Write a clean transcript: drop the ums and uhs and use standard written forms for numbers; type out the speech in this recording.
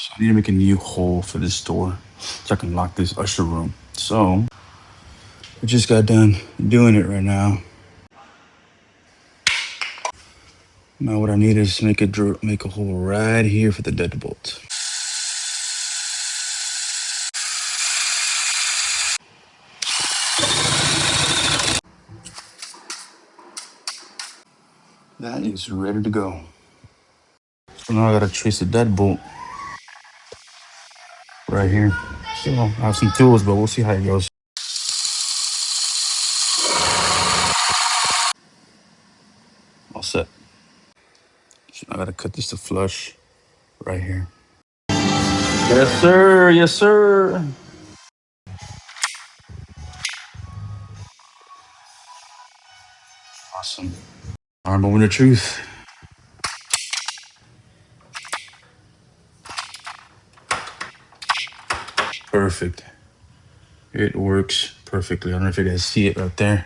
So I need to make a new hole for this door so I can lock this usher room. So I just got done doing it right now. Now what I need is make a hole right here for the deadbolt. That is ready to go. So now I gotta trace the deadbolt right here. So I have some tools, but we'll see how it goes. All set. So I gotta cut this to flush right here. Yes, sir. Yes, sir. Awesome. All right, moment of truth. Perfect. It works perfectly. I don't know if you guys see it right there.